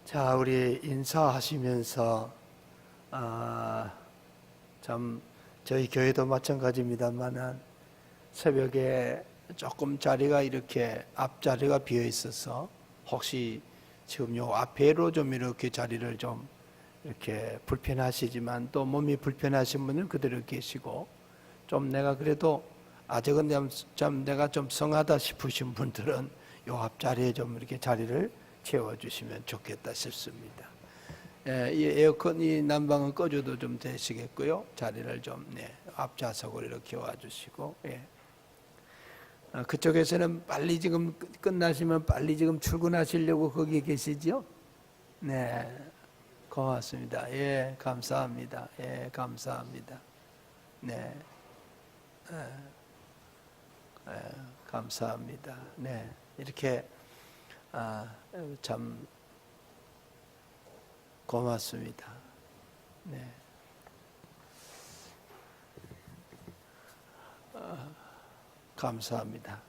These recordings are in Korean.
자, 우리 인사하시면서 참 저희 교회도 마찬가지입니다만은 새벽에 조금 자리가 이렇게 앞자리가 비어 있어서 혹시 지금 요 앞에로 좀 이렇게 자리를 좀 이렇게 불편하시지만 또 몸이 불편하신 분은 그대로 계시고 좀 내가 그래도 아직은 좀 내가 좀 성하다 싶으신 분들은 요 앞자리에 좀 이렇게 자리를 채워주시면 좋겠다 싶습니다. 이 에어컨이 난방은 꺼줘도 좀 되시겠고요. 자리를 좀 앞좌석으로 이렇게 와주시고 그쪽에서는 빨리 지금 끝나시면 빨리 지금 출근하시려고 거기 계시죠? 네, 고맙습니다. 예, 감사합니다. 예, 감사합니다. 네, 감사합니다. 네, 이렇게 참 고맙습니다. 네. 감사합니다.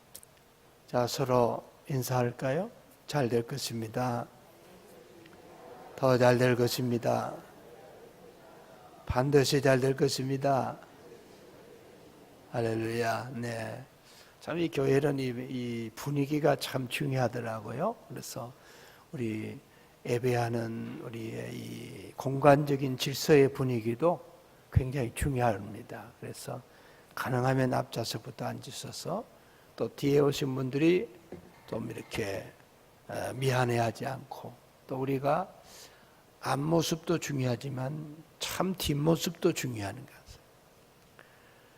자, 서로 인사할까요? 잘 될 것입니다. 더 잘 될 것입니다. 반드시 잘 될 것입니다. 할렐루야. 네. 참 이 교회는 이 분위기가 참 중요하더라고요. 그래서 우리 예배하는 우리의 이 공간적인 질서의 분위기도 굉장히 중요합니다. 그래서 가능하면 앞좌석부터 앉으셔서 또 뒤에 오신 분들이 좀 이렇게 미안해하지 않고 또 우리가 앞모습도 중요하지만 참 뒷모습도 중요한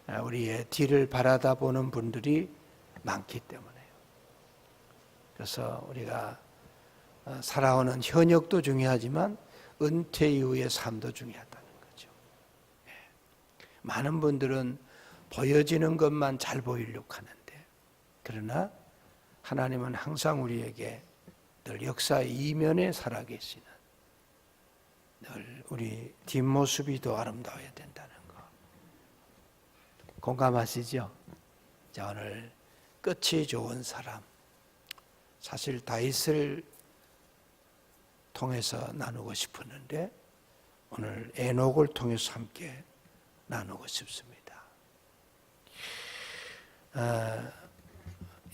것은 우리의 뒤를 바라다 보는 분들이 많기 때문에요. 그래서 우리가 살아오는 현역도 중요하지만 은퇴 이후의 삶도 중요하다는 거죠. 많은 분들은 보여지는 것만 잘 보이려고 하는데 그러나 하나님은 항상 우리에게 늘 역사의 이면에 살아계시는 늘 우리 뒷모습이 더 아름다워야 된다는 거 공감하시죠? 자, 오늘 끝이 좋은 사람 사실 다윗을 통해서 나누고 싶었는데 오늘 에녹을 통해서 함께 나누고 싶습니다.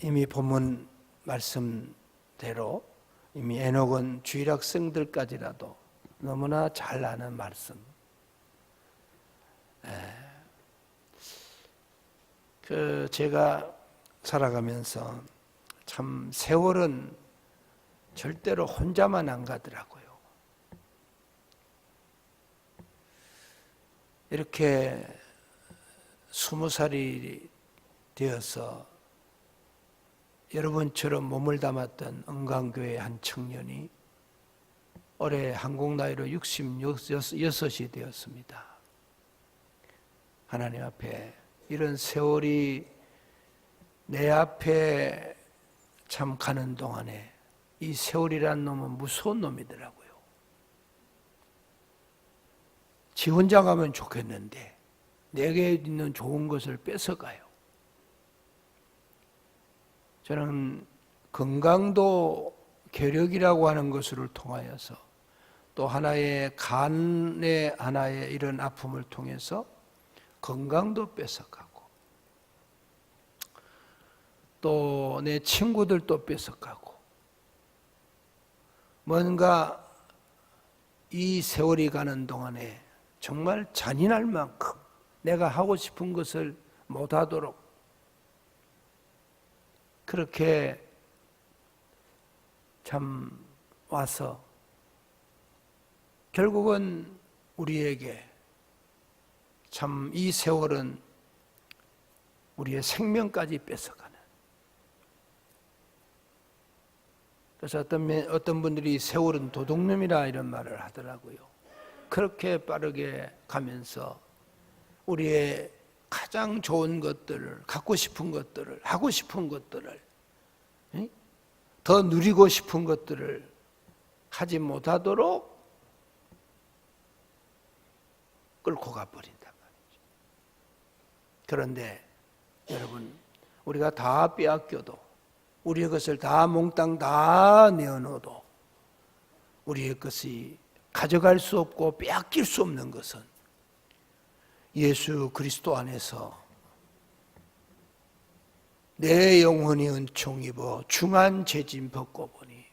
이미 본문 말씀대로 이미 에녹은 주일학생들까지라도 너무나 잘 아는 말씀. 제가 살아가면서 참 세월은 절대로 혼자만 안 가더라고요. 이렇게 20살이 되어서 여러분처럼 몸을 담았던 은광교회 한 청년이 올해 한국 나이로 66이 되었습니다. 하나님 앞에 이런 세월이 내 앞에 참 가는 동안에 이 세월이라는 놈은 무서운 놈이더라고요. 지 혼자 가면 좋겠는데 내게 있는 좋은 것을 뺏어가요. 저는 건강도 계력이라고 하는 것을 통하여서 또 하나의 간의 하나의 이런 아픔을 통해서 건강도 뺏어가고 또 내 친구들도 뺏어가고 뭔가 이 세월이 가는 동안에 정말 잔인할 만큼 내가 하고 싶은 것을 못하도록 그렇게 참 와서 결국은 우리에게 참 이 세월은 우리의 생명까지 뺏어가는. 그래서 어떤 분들이 세월은 도둑놈이라 이런 말을 하더라고요. 그렇게 빠르게 가면서 우리의 가장 좋은 것들을, 갖고 싶은 것들을, 하고 싶은 것들을, 더 누리고 싶은 것들을 하지 못하도록 끌고 가버린단 말이죠. 그런데 여러분, 우리가 다 빼앗겨도 우리의 것을 다 몽땅 다 내어놓어도 우리의 것이 가져갈 수 없고 빼앗길 수 없는 것은 예수 그리스도 안에서 내 영혼이 은총 입어 중한 죄짐 벗고 보니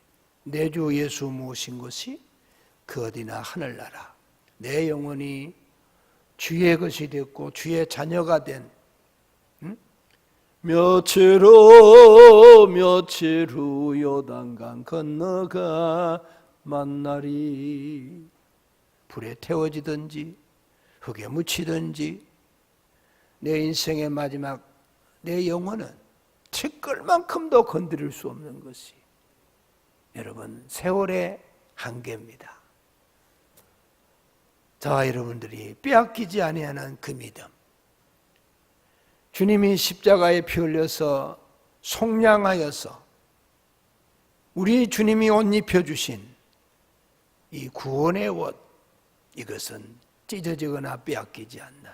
내 주 예수 모신 것이 그 어디나 하늘나라. 내 영혼이 주의 것이 됐고 주의 자녀가 된 며칠 후 요단강 건너가 만나리. 불에 태워지든지 흙에 묻히든지 내 인생의 마지막 내 영혼은 티끌만큼도 건드릴 수 없는 것이 여러분 세월의 한계입니다. 저와 여러분들이 빼앗기지 아니하는 그 믿음, 주님이 십자가에 피 흘려서 속량하여서 우리 주님이 옷 입혀주신 이 구원의 옷, 이것은 찢어지거나 빼앗기지 않는,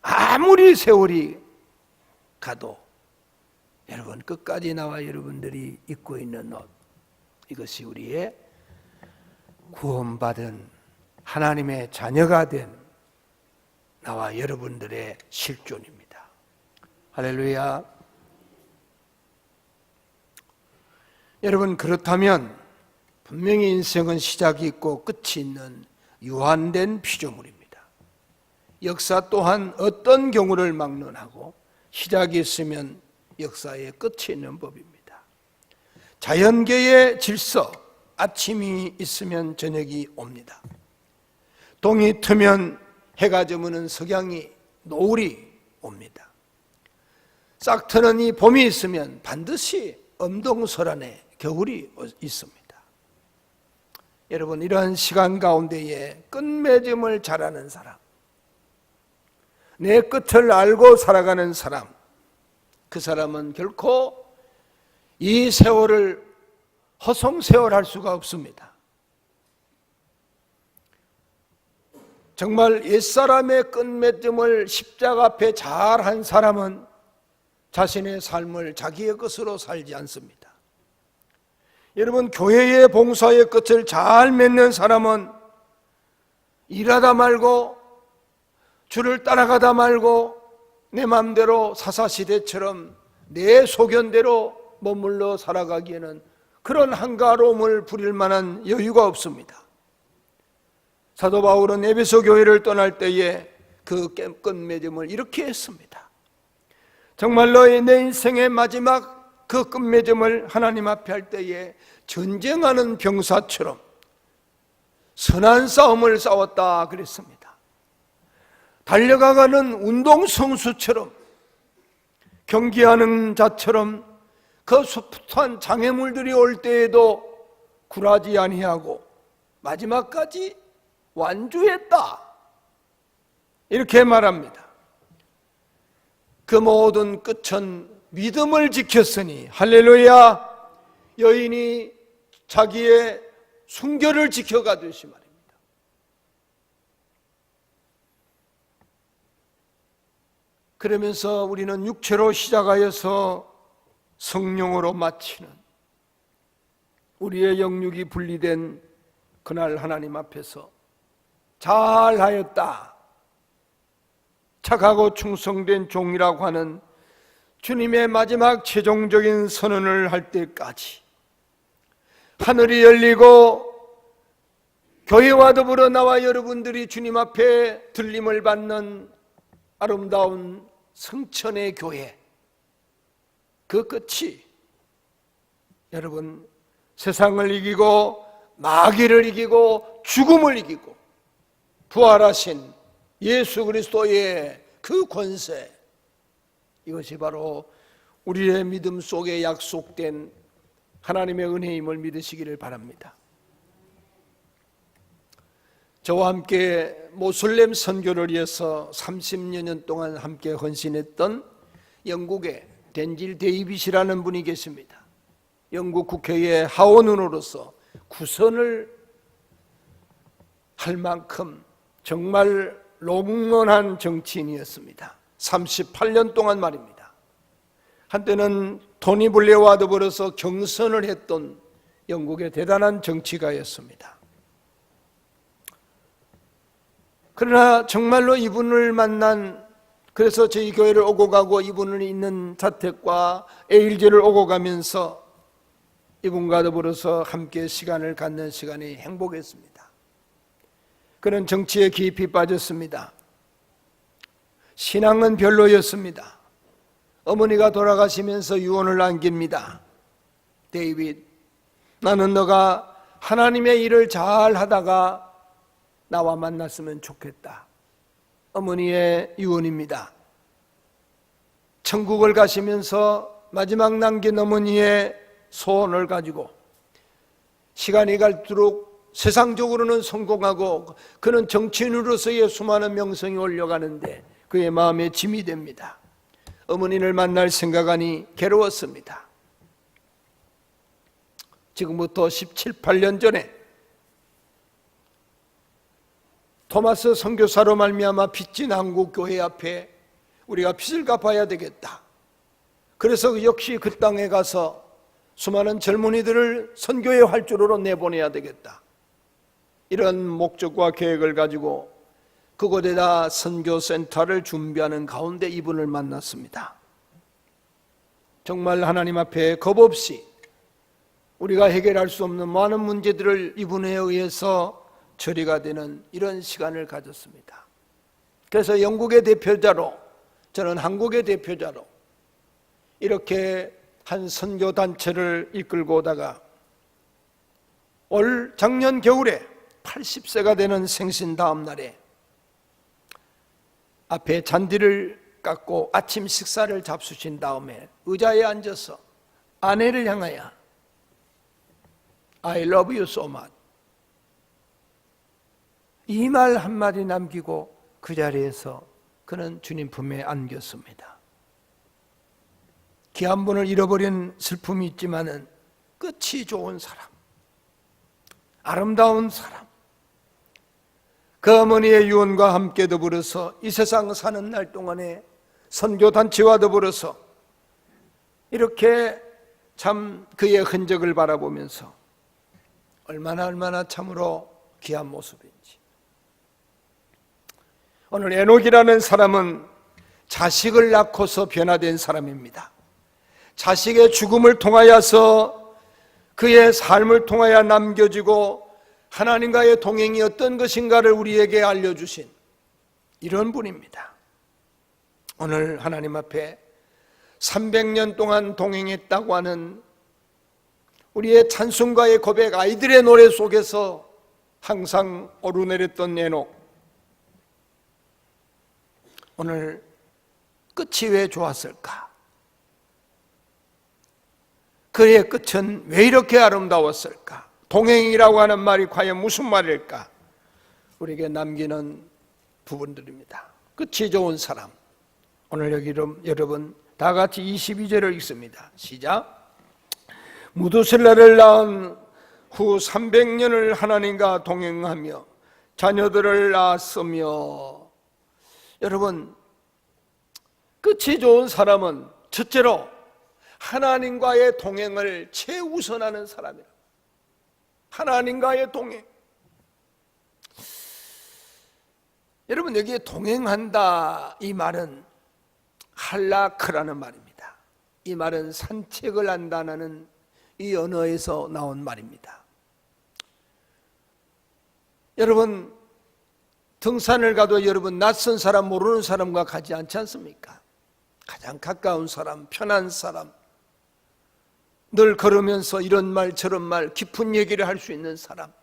아무리 세월이 가도 여러분 끝까지 나와 여러분들이 입고 있는 옷, 이것이 우리의 구원받은 하나님의 자녀가 된 나와 여러분들의 실존입니다. 할렐루야. 여러분, 그렇다면 분명히 인생은 시작이 있고 끝이 있는 유한된 피조물입니다. 역사 또한 어떤 경우를 막론하고 시작이 있으면 역사의 끝이 있는 법입니다. 자연계의 질서, 아침이 있으면 저녁이 옵니다. 동이 트면 해가 저무는 석양이, 노을이 옵니다. 싹 트는 이 봄이 있으면 반드시 엄동설안에 겨울이 있습니다. 여러분, 이러한 시간 가운데에 끝맺음을 잘하는 사람, 내 끝을 알고 살아가는 사람, 그 사람은 결코 이 세월을 허송세월할 수가 없습니다. 정말 옛사람의 끝맺음을 십자가 앞에 잘한 사람은 자신의 삶을 자기의 것으로 살지 않습니다. 여러분, 교회의 봉사의 끝을 잘 맺는 사람은 일하다 말고 주를 따라가다 말고 내 마음대로 사사시대처럼 내 소견대로 머물러 살아가기에는 그런 한가로움을 부릴 만한 여유가 없습니다. 사도 바울은 에베소 교회를 떠날 때에 그 끝맺음을 이렇게 했습니다. 정말로 내 인생의 마지막 그 끝맺음을 하나님 앞에 할 때에 전쟁하는 병사처럼 선한 싸움을 싸웠다 그랬습니다. 달려가가는 운동선수처럼, 경기하는 자처럼 그 숱한 장애물들이 올 때에도 굴하지 아니하고 마지막까지 완주했다, 이렇게 말합니다. 그 모든 끝은 믿음을 지켰으니, 할렐루야. 여인이 자기의 순결을 지켜가듯이 말입니다. 그러면서 우리는 육체로 시작하여서 성령으로 마치는 우리의 영육이 분리된 그날 하나님 앞에서 잘하였다, 착하고 충성된 종이라고 하는 주님의 마지막 최종적인 선언을 할 때까지 하늘이 열리고 교회와 더불어 나와 여러분들이 주님 앞에 들림을 받는 아름다운 성천의 교회, 그 끝이 여러분 세상을 이기고 마귀를 이기고 죽음을 이기고 부활하신 예수 그리스도의 그 권세, 이것이 바로 우리의 믿음 속에 약속된 하나님의 은혜임을 믿으시기를 바랍니다. 저와 함께 모슬렘 선교를 위해서 30여 년 동안 함께 헌신했던 영국의 덴질 데이빗이라는 분이 계십니다. 영국 국회의 하원의원으로서 구선을 할 만큼 정말 롱런한 정치인이었습니다. 38년 동안 말입니다. 한때는 토니 블레어와 더불어서 경선을 했던 영국의 대단한 정치가였습니다. 그러나 정말로 이분을 그래서 저희 교회를 오고 가고 이분을 있는 자택과 에일즈를 오고 가면서 이분과 더불어서 함께 시간을 갖는 시간이 행복했습니다. 그는 정치에 깊이 빠졌습니다. 신앙은 별로였습니다. 어머니가 돌아가시면서 유언을 남깁니다. 데이빗, 나는 너가 하나님의 일을 잘 하다가 나와 만났으면 좋겠다. 어머니의 유언입니다. 천국을 가시면서 마지막 남긴 어머니의 소원을 가지고 시간이 갈수록 세상적으로는 성공하고 그는 정치인으로서의 수많은 명성이 올려가는데 그의 마음에 짐이 됩니다. 어머니를 만날 생각하니 괴로웠습니다. 지금부터 17, 18년 전에 토마스 선교사로 말미암아 빚진 한국교회 앞에 우리가 빚을 갚아야 되겠다. 그래서 역시 그 땅에 가서 수많은 젊은이들을 선교의 활주로로 내보내야 되겠다. 이런 목적과 계획을 가지고 그곳에다 선교센터를 준비하는 가운데 이분을 만났습니다. 정말 하나님 앞에 겁없이 우리가 해결할 수 없는 많은 문제들을 이분에 의해서 처리가 되는 이런 시간을 가졌습니다. 그래서 영국의 대표자로, 저는 한국의 대표자로 이렇게 한 선교단체를 이끌고 오다가 작년 겨울에 80세가 되는 생신 다음 날에 앞에 잔디를 깎고 아침 식사를 잡수신 다음에 의자에 앉아서 아내를 향하여 I love you so much 이 말 한마디 남기고 그 자리에서 그는 주님 품에 안겼습니다. 귀한 분을 잃어버린 슬픔이 있지만은 끝이 좋은 사람, 아름다운 사람, 그 어머니의 유언과 함께 더불어서 이 세상 사는 날 동안에 선교단체와 더불어서 이렇게 참 그의 흔적을 바라보면서 얼마나 참으로 귀한 모습인지. 오늘 에녹이라는 사람은 자식을 낳고서 변화된 사람입니다. 자식의 죽음을 통하여서 그의 삶을 통하여 남겨지고 하나님과의 동행이 어떤 것인가를 우리에게 알려주신 이런 분입니다. 오늘 하나님 앞에 300년 동안 동행했다고 하는 우리의 찬송가의 고백, 아이들의 노래 속에서 항상 오르내렸던 에녹, 오늘 끝이 왜 좋았을까? 그의 끝은 왜 이렇게 아름다웠을까? 동행이라고 하는 말이 과연 무슨 말일까? 우리에게 남기는 부분들입니다. 끝이 좋은 사람. 오늘 여기 여러분 다 같이 22절을 읽습니다. 시작. 무두셀라를 낳은 후 300년을 하나님과 동행하며 자녀들을 낳았으며. 여러분, 끝이 좋은 사람은 첫째로 하나님과의 동행을 최우선하는 사람이에요. 하나님과의 동행. 여러분, 여기에 동행한다 이 말은 할라크라는 말입니다. 이 말은 산책을 한다는 이 언어에서 나온 말입니다. 여러분, 등산을 가도 여러분 낯선 사람, 모르는 사람과 가지 않지 않습니까? 가장 가까운 사람, 편한 사람, 늘 걸으면서 이런 말 저런 말 깊은 얘기를 할 수 있는 사람,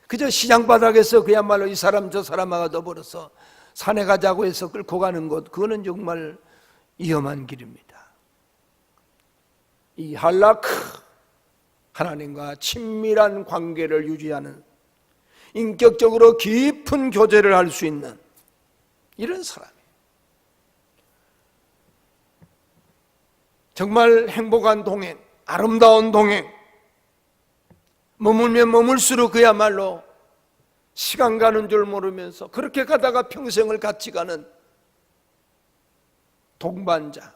그저 시장 바닥에서 그야말로 이 사람 저 사람하고 더불어서 산에 가자고 해서 끌고 가는 것, 그거는 정말 위험한 길입니다. 이 할라크, 하나님과 친밀한 관계를 유지하는, 인격적으로 깊은 교제를 할 수 있는 이런 사람이에요. 정말 행복한 동행, 아름다운 동행, 머물면 머물수록 그야말로 시간 가는 줄 모르면서 그렇게 가다가 평생을 같이 가는 동반자.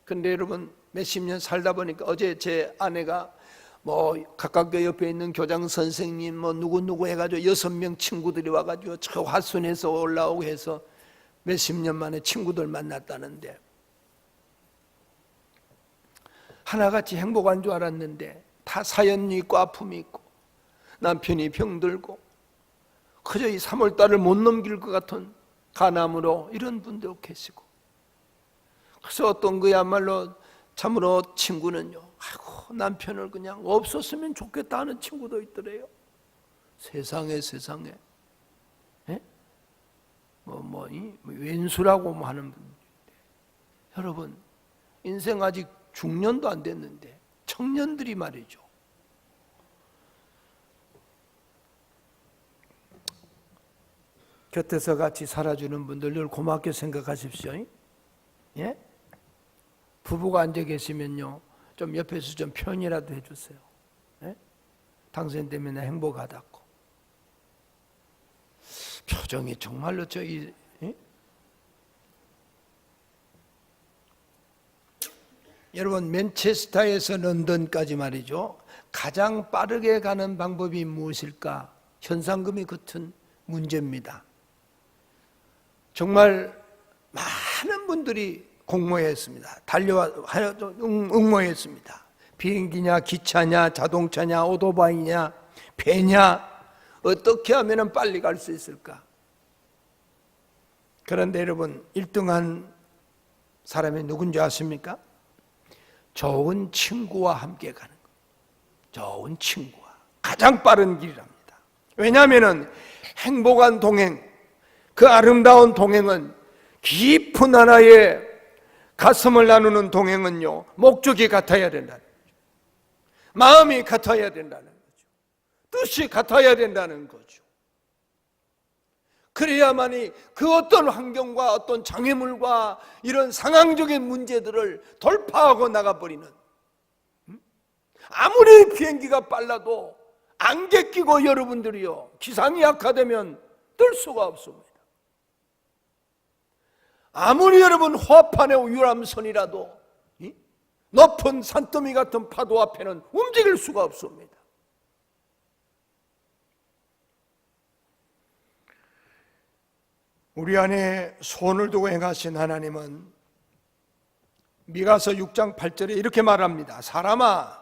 근데 여러분, 몇십 년 살다 보니까 어제 제 아내가 뭐 가깝게 옆에 있는 교장 선생님 뭐 누구 해가지고 6명 친구들이 와가지고 저 화순에서 올라오고 해서 몇십 년 만에 친구들 만났다는데 하나같이 행복한 줄 알았는데 다 사연이 있고 아픔이 있고 남편이 병들고 그저 이 3월달을 못 넘길 것 같은 간암으로 이런 분도 계시고 그래서 어떤 그야말로 참으로 친구는요 아이고 남편을 그냥 없었으면 좋겠다 하는 친구도 있더래요. 세상에 예? 왼수라고 하는 분. 여러분 인생 아직 중년도 안 됐는데 청년들이 말이죠 곁에서 같이 살아주는 분들 늘 고맙게 생각하십시오. 예? 부부가 앉아 계시면요 좀 옆에서 좀 표현이라도 해주세요. 예? 당신 때문에 행복하다고. 표정이 정말로 예? 여러분 맨체스터에서 런던까지 말이죠 가장 빠르게 가는 방법이 무엇일까? 현상금이 같은 문제입니다. 정말 많은 분들이 공모했습니다. 응모했습니다. 비행기냐 기차냐 자동차냐 오토바이냐 배냐 어떻게 하면 빨리 갈 수 있을까? 그런데 여러분 1등한 사람이 누군지 아십니까? 좋은 친구와 함께 가는 것. 좋은 친구와 가장 빠른 길이랍니다. 왜냐하면 행복한 동행, 그 아름다운 동행은 깊은 하나의 가슴을 나누는 동행은요 목적이 같아야 된다는 거죠. 마음이 같아야 된다는 거죠. 뜻이 같아야 된다는 거죠. 그래야만이 그 어떤 환경과 어떤 장애물과 이런 상황적인 문제들을 돌파하고 나가버리는, 아무리 비행기가 빨라도 안개 끼고 여러분들이요 기상이 악화되면 뜰 수가 없습니다. 아무리 여러분 호흡판의 유람선이라도 높은 산더미 같은 파도 앞에는 움직일 수가 없습니다. 우리 안에 손을 두고 행하신 하나님은 미가서 6장 8절에 이렇게 말합니다. 사람아,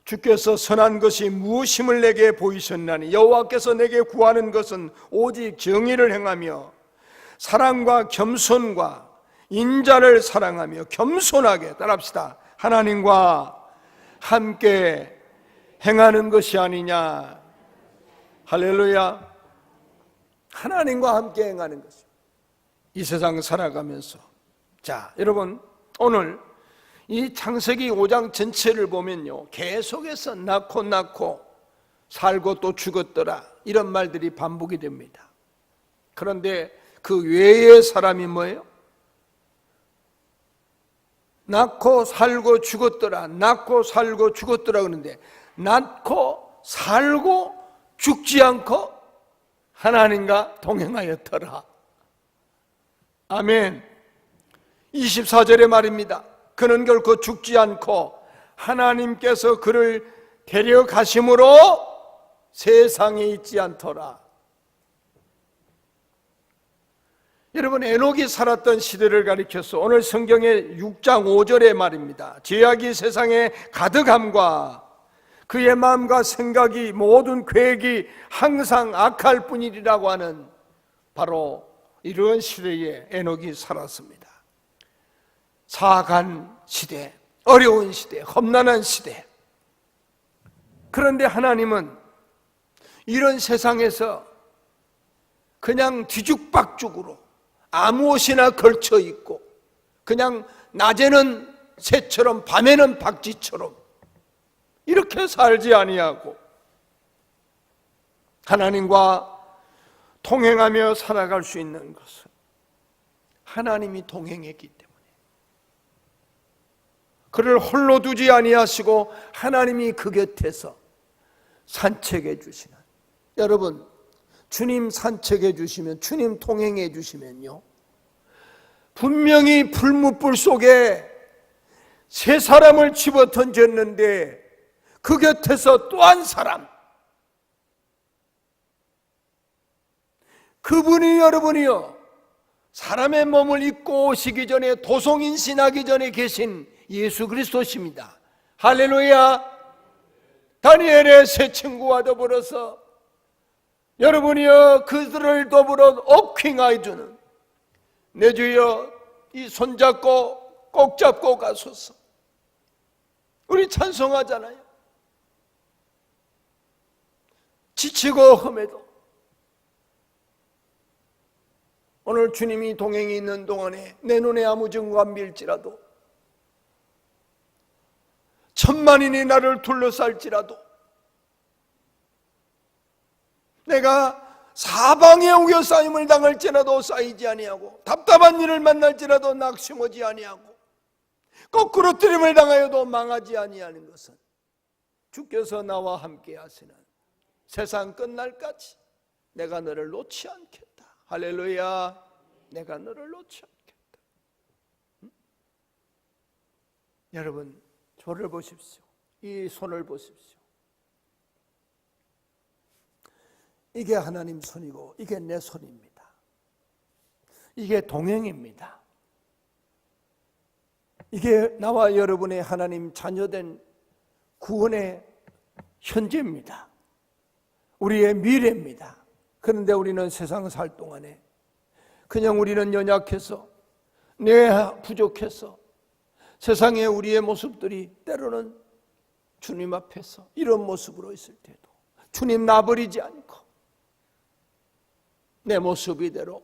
주께서 선한 것이 무엇임을 내게 보이셨나니 여호와께서 내게 구하는 것은 오직 정의를 행하며 사랑과 겸손과 인자를 사랑하며 겸손하게, 따라합시다, 하나님과 함께 행하는 것이 아니냐. 할렐루야. 하나님과 함께 행하는 것이 이 세상 살아가면서. 자, 여러분 오늘 이 창세기 5장 전체를 보면요 계속해서 낳고 살고 또 죽었더라 이런 말들이 반복이 됩니다. 그런데 그 외의 사람이 뭐예요? 낳고 살고 죽었더라, 낳고 살고 죽었더라. 그러는데 낳고 살고 죽지 않고 하나님과 동행하였더라. 아멘. 24절의 말입니다. 그는 결코 죽지 않고 하나님께서 그를 데려가심으로 세상에 있지 않더라. 여러분 에녹이 살았던 시대를 가리켜서 오늘 성경의 6장 5절의 말입니다. 죄악이 세상에 가득함과 그의 마음과 생각이 모든 계획이 항상 악할 뿐이라고 하는 바로 이런 시대에 에녹이 살았습니다. 사악한 시대, 어려운 시대, 험난한 시대. 그런데 하나님은 이런 세상에서 그냥 뒤죽박죽으로 아무 옷이나 걸쳐 입고 그냥 낮에는 새처럼 밤에는 박쥐처럼 이렇게 살지 아니하고 하나님과 동행하며 살아갈 수 있는 것은 하나님이 동행했기 때문에, 그를 홀로 두지 아니하시고 하나님이 그 곁에서 산책해 주시는, 여러분 주님 산책해 주시면, 주님 동행해 주시면요 분명히 불무불 속에 세 사람을 집어 던졌는데 그 곁에서 또 한 사람, 그분이 여러분이요 사람의 몸을 입고 오시기 전에 도성인신하기 전에 계신 예수 그리스도십니다. 할렐루야. 다니엘의 세 친구와 더불어서 여러분이여 그들을 더불어 업킹하여 주는 내 주여 이 손잡고 꼭 잡고 가소서. 우리 찬송하잖아요. 지치고 험해도 오늘 주님이 동행이 있는 동안에 내 눈에 아무 증거 안 빌지라도 천만인이 나를 둘러쌀지라도 내가 사방에 우겨 쌓임을 당할지라도 쌓이지 아니하고 답답한 일을 만날지라도 낙심하지 아니하고 거꾸로 뜨림을 당하여도 망하지 아니하는 것은 주께서 나와 함께 하시는 세상 끝날까지 내가 너를 놓지 않겠다. 할렐루야. 내가 너를 놓지 않겠다. 여러분 저를 보십시오. 이 손을 보십시오. 이게 하나님 손이고 이게 내 손입니다. 이게 동행입니다. 이게 나와 여러분의 하나님 자녀된 구원의 현재입니다. 우리의 미래입니다. 그런데 우리는 세상 살 동안에 그냥 우리는 연약해서 부족해서 세상에 우리의 모습들이 때로는 주님 앞에서 이런 모습으로 있을 때도 주님 놔버리지 않고 내 모습 이대로,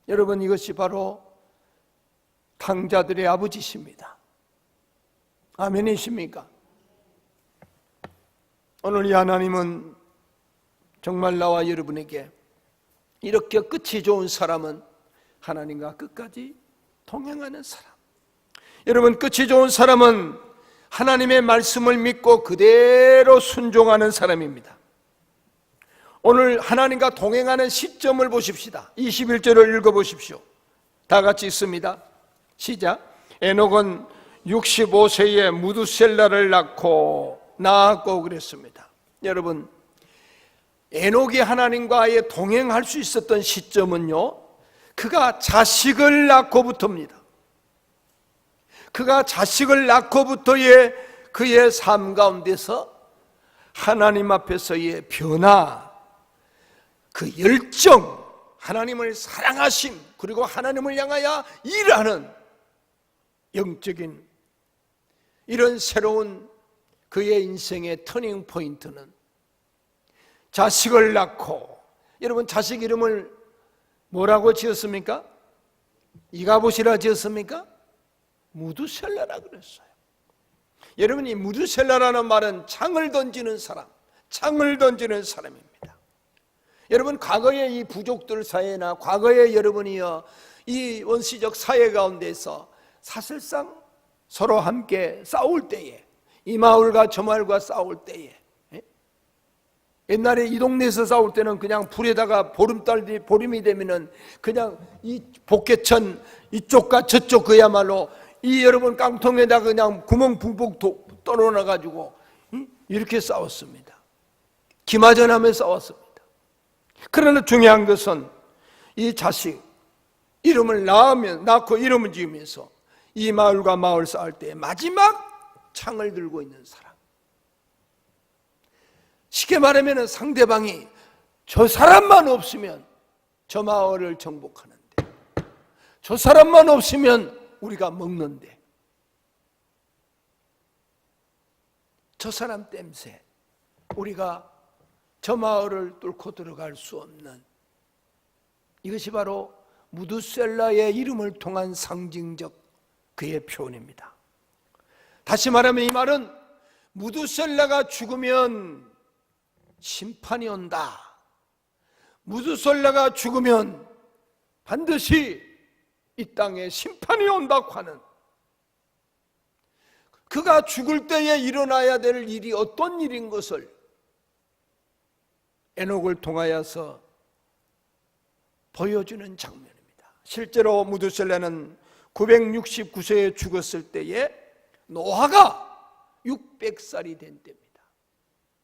여러분 이것이 바로 탕자들의 아버지십니다. 아멘이십니까? 오늘 이 하나님은 정말 나와 여러분에게 이렇게 끝이 좋은 사람은 하나님과 끝까지 동행하는 사람. 여러분 끝이 좋은 사람은 하나님의 말씀을 믿고 그대로 순종하는 사람입니다. 오늘 하나님과 동행하는 시점을 보십시다. 21절을 읽어보십시오. 다 같이 있습니다. 시작. 에녹은 65세에 무두셀라를 낳았고 그랬습니다. 여러분 에녹이 하나님과의 동행할 수 있었던 시점은요 그가 자식을 낳고부터입니다. 그가 자식을 낳고부터의 그의 삶 가운데서 하나님 앞에서의 변화, 그 열정, 하나님을 사랑하심, 그리고 하나님을 향하여 일하는 영적인 이런 새로운 그의 인생의 터닝 포인트는 자식을 낳고, 여러분 자식 이름을 뭐라고 지었습니까? 이가봇이라 지었습니까? 무두셀라라 그랬어요. 여러분 이 무두셀라라는 말은 창을 던지는 사람, 창을 던지는 사람입니다. 여러분 과거의 이 부족들 사회나 과거의 여러분이요 이 원시적 사회 가운데서 사실상 서로 함께 싸울 때에, 이 마을과 저 마을과 싸울 때에, 옛날에 이 동네에서 싸울 때는 그냥 불에다가 보름이 되면은 그냥 이 복개천 이쪽과 저쪽 그야말로 이 여러분 깡통에다가 그냥 구멍 붕붕 떨어놔가지고 이렇게 싸웠습니다. 기마전하며 싸웠습니다. 그러나 중요한 것은 이 자식 이름을 낳고 이름을 지으면서 이 마을과 마을 싸울 때 마지막 창을 들고 있는 사람, 쉽게 말하면 상대방이 저 사람만 없으면 저 마을을 정복하는데, 저 사람만 없으면 우리가 먹는데, 저 사람 땜새 우리가 저 마을을 뚫고 들어갈 수 없는, 이것이 바로 무두셀라의 이름을 통한 상징적 그의 표현입니다. 다시 말하면 이 말은 무두셀라가 죽으면 심판이 온다. 무두셀라가 죽으면 반드시 이 땅에 심판이 온다고 하는, 그가 죽을 때에 일어나야 될 일이 어떤 일인 것을 에녹을 통하여서 보여주는 장면입니다. 실제로 무두셀라는 969세에 죽었을 때에 노아가 600살이 된 때입니다.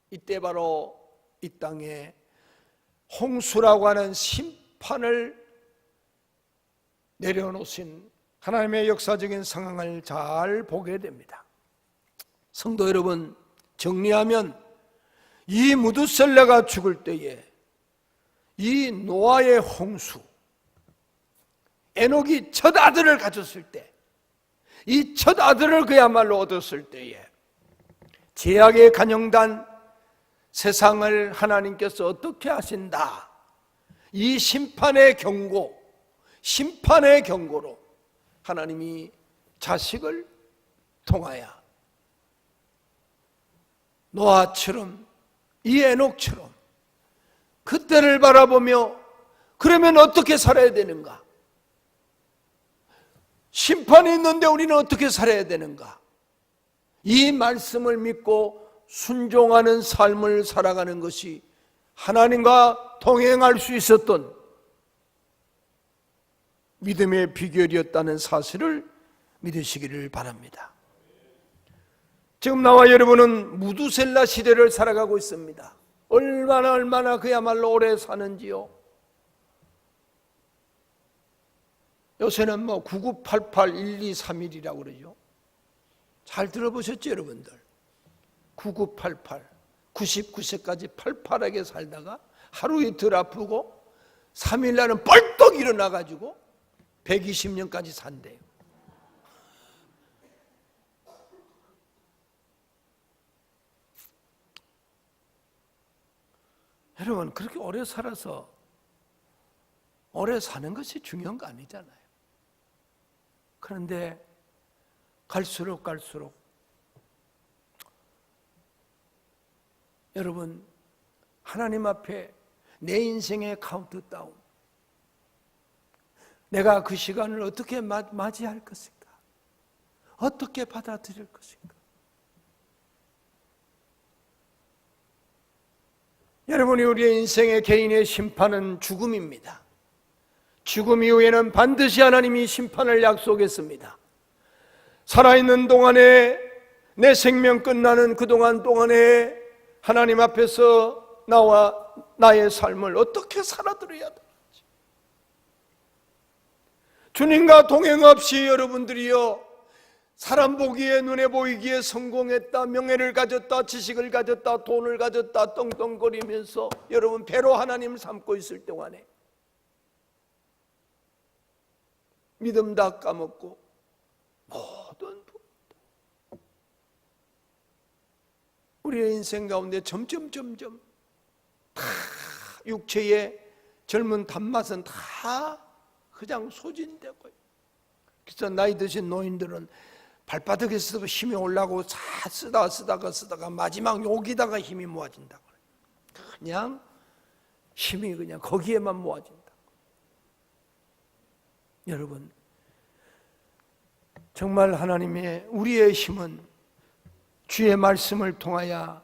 이때 바로 이 땅에 홍수라고 하는 심판을 내려놓으신 하나님의 역사적인 상황을 잘 보게 됩니다. 성도 여러분, 정리하면 이 무두셀라가 죽을 때에 이 노아의 홍수, 에녹이 첫 아들을 가졌을 때, 이 첫 아들을 그야말로 얻었을 때에 제약에 간영단 세상을 하나님께서 어떻게 하신다, 이 심판의 경고, 심판의 경고로 하나님이 자식을 통하여 노아처럼, 이 에녹처럼 그때를 바라보며 그러면 어떻게 살아야 되는가? 심판이 있는데 우리는 어떻게 살아야 되는가? 이 말씀을 믿고 순종하는 삶을 살아가는 것이 하나님과 동행할 수 있었던 믿음의 비결이었다는 사실을 믿으시기를 바랍니다. 지금 나와 여러분은 무두셀라 시대를 살아가고 있습니다. 얼마나 그야말로 오래 사는지요. 요새는 9988, 1231이라고 그러죠. 잘 들어보셨죠, 여러분들? 9988, 99세까지 팔팔하게 살다가 하루 이틀 아프고 3일 날은 벌떡 일어나가지고 120년까지 산대요. 여러분, 그렇게 오래 살아서 오래 사는 것이 중요한 거 아니잖아요. 그런데 갈수록 여러분, 하나님 앞에 내 인생의 카운트다운, 내가 그 시간을 어떻게 맞이할 것인가, 어떻게 받아들일 것인가. 여러분이 우리의 인생의 개인의 심판은 죽음입니다. 죽음 이후에는 반드시 하나님이 심판을 약속했습니다. 살아있는 동안에, 내 생명 끝나는 그동안 동안에 하나님 앞에서 나와 나의 삶을 어떻게 살아들어야 되는지, 주님과 동행 없이 여러분들이요, 사람 보기에, 눈에 보이기에 성공했다, 명예를 가졌다, 지식을 가졌다, 돈을 가졌다 떵떵거리면서 여러분 배로 하나님을 삼고 있을 동안에 믿음 다 까먹고 모든 우리의 인생 가운데 점점 다 육체의 젊은 단맛은 다 그냥 소진되고요. 그래서 나이 드신 노인들은 발바닥에서 힘이 올라고 다 쓰다가 마지막 여기다가 힘이 모아진다고. 그냥 힘이 그냥 거기에만 모아진다. 여러분, 정말 하나님의 우리의 힘은 주의 말씀을 통하여,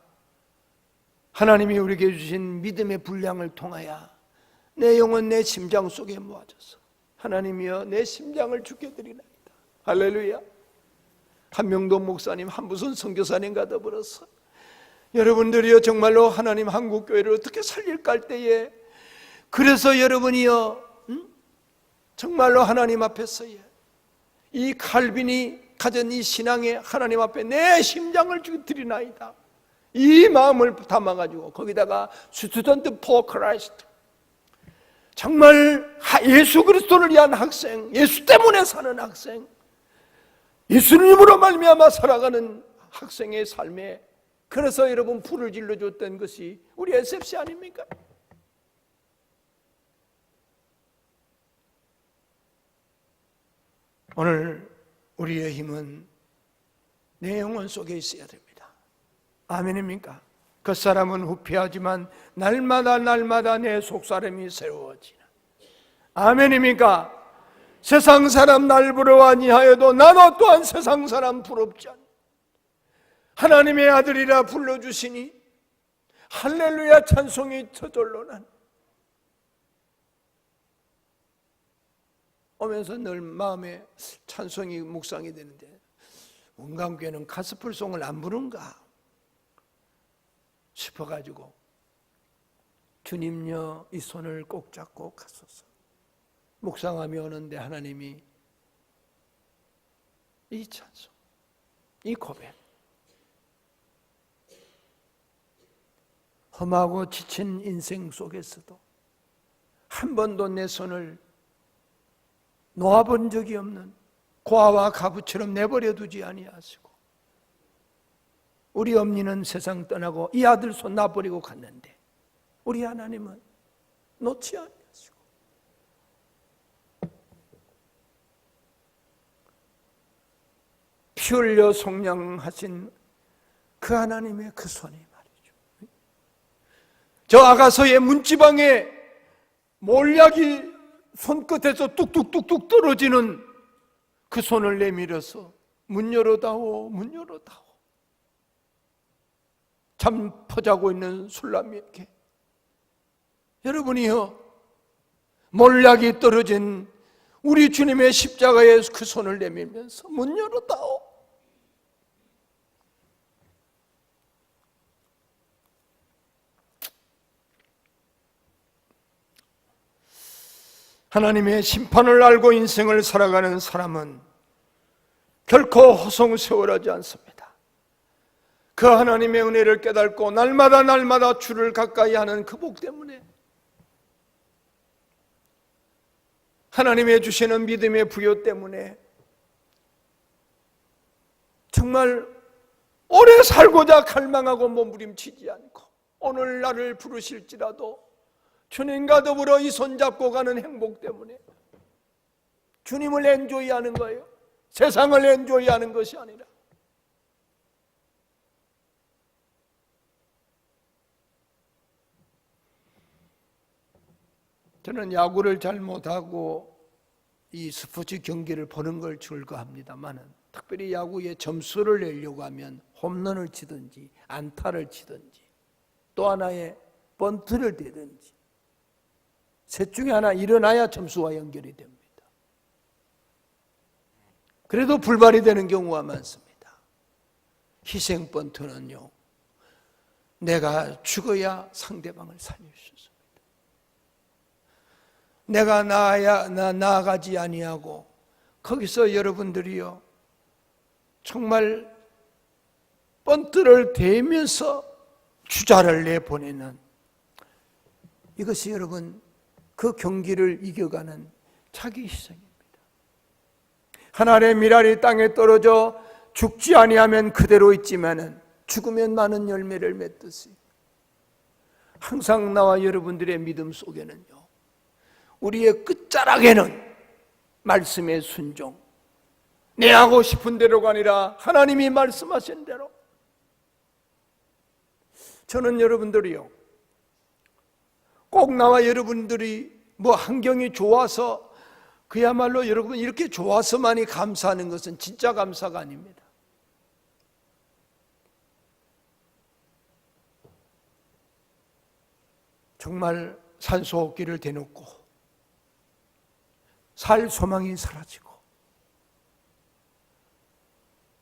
하나님이 우리에게 주신 믿음의 분량을 통하여 내 영혼 내 심장 속에 모아져서 하나님이여 내 심장을 주께 드리나이다. 할렐루야. 한명도 목사님, 한부선 선교사님과 더불어서 여러분들이여 정말로 하나님 한국교회를 어떻게 살릴까 할 때에, 그래서 여러분이여 정말로 하나님 앞에서의 이 칼빈이 가진 이 신앙의 하나님 앞에 내 심장을 주께 드리나이다, 이 마음을 담아가지고 거기다가 스튜던트 포 크라이스트, 정말 예수 그리스도를 위한 학생, 예수 때문에 사는 학생, 예수님으로 말미암아 살아가는 학생의 삶에, 그래서 여러분 불을 질러줬던 것이 우리 SFC 아닙니까? 오늘 우리의 힘은 내 영혼 속에 있어야 됩니다. 아멘입니까? 그 사람은 후피하지만 날마다 내 속사람이 새로워지는. 아멘입니까? 세상 사람 날 부러워하니 하여도 나도 또한 세상 사람 부럽지 않아. 하나님의 아들이라 불러주시니 할렐루야 찬송이 저절로 난. 오면서 늘 마음에 찬송이 묵상이 되는데 원광교회는 가스펠송을 안 부른가 싶어가지고 주님여 이 손을 꼭 잡고 가소서 묵상하며 오는데 하나님이 이 찬송, 이 고백 험하고 지친 인생 속에서도 한 번도 내 손을 놓아본 적이 없는 고아와 가부처럼 내버려 두지 아니하시고 우리 엄니는 세상 떠나고 이 아들 손 놔버리고 갔는데 우리 하나님은 놓지 아니하시고 피 흘려 속량하신 그 하나님의 그 손이 말이죠. 저 아가서의 문지방에 몰약이 손끝에서 뚝뚝뚝뚝 떨어지는 그 손을 내밀어서 문 열어다오, 문 열어다오. 잠 퍼자고 있는 술람이에게 여러분이요 몰약이 떨어진 우리 주님의 십자가에 그 손을 내밀면서 문 열어다오. 하나님의 심판을 알고 인생을 살아가는 사람은 결코 허송세월하지 않습니다. 그 하나님의 은혜를 깨닫고 날마다 주를 가까이 하는 그 복 때문에 하나님의 주시는 믿음의 부여 때문에 정말 오래 살고자 갈망하고 몸부림치지 않고 오늘 나를 부르실지라도 주님과 더불어 이 손잡고 가는 행복 때문에 주님을 엔조이하는 거예요. 세상을 엔조이하는 것이 아니라 저는 야구를 잘 못하고 이 스포츠 경기를 보는 걸 즐거워합니다만 특별히 야구에 점수를 내려고 하면 홈런을 치든지 안타를 치든지 또 하나의 번트를 대든지 셋 중에 하나 일어나야 점수와 연결이 됩니다. 그래도 불발이 되는 경우가 많습니다. 희생 번트는요 내가 죽어야 상대방을 살릴 수 있습니다. 내가 나아가지 아니하고 거기서 여러분들이요 정말 번트를 대면서 주자를 내보내는 이것이 여러분 그 경기를 이겨가는 자기 희생입니다. 하늘의 밀알이 땅에 떨어져 죽지 아니하면 그대로 있지만은 죽으면 많은 열매를 맺듯이 항상 나와 여러분들의 믿음 속에는요 우리의 끝자락에는 말씀의 순종, 내 하고 싶은 대로가 아니라 하나님이 말씀하신 대로. 저는 여러분들이요 꼭 나와 여러분들이 뭐 환경이 좋아서 그야말로 여러분 이렇게 좋아서만이 감사하는 것은 진짜 감사가 아닙니다. 정말 산소호흡기를 대놓고 살 소망이 사라지고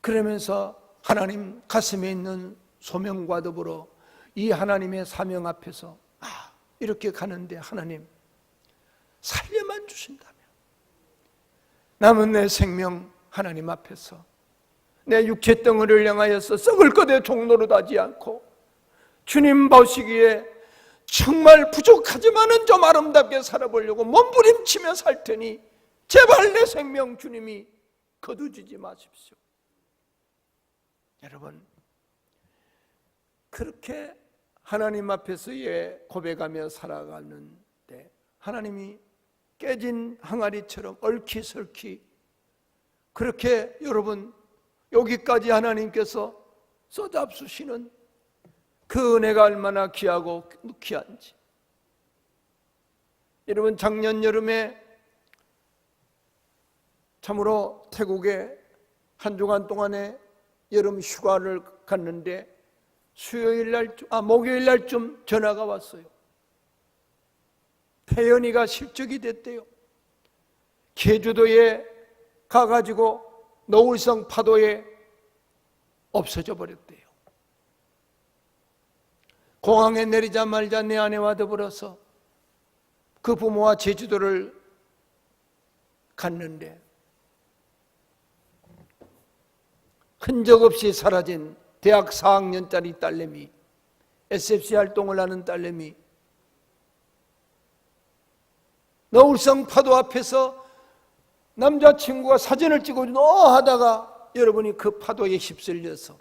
그러면서 하나님 가슴에 있는 소명과 더불어 이 하나님의 사명 앞에서 이렇게 가는데 하나님 살려만 주신다면 남은 내 생명 하나님 앞에서 내 육체 덩어리를 향하여서 썩을 것에 종로로 하지 않고 주님 보시기에 정말 부족하지만은 좀 아름답게 살아보려고 몸부림치며 살 테니 제발 내 생명 주님이 거두지지 마십시오. 여러분 그렇게 하나님 앞에서의 고백하며 살아가는데 하나님이 깨진 항아리처럼 얼키설키 그렇게 여러분 여기까지 하나님께서 쏟아부으시는 그 은혜가 얼마나 귀하고 귀한지. 여러분 작년 여름에 참으로 태국에 한 주간 동안에 여름 휴가를 갔는데 목요일 날쯤 전화가 왔어요. 태연이가 실적이 됐대요. 제주도에 가가지고 노을성 파도에 없어져 버렸대요. 공항에 내리자마자 내 아내와 더불어서 그 부모와 제주도를 갔는데 흔적 없이 사라진 대학 4학년짜리 딸내미, SFC 활동을 하는 딸내미, 노을성 파도 앞에서 남자친구가 사진을 찍어주노 하다가 여러분이 그 파도에 휩쓸려서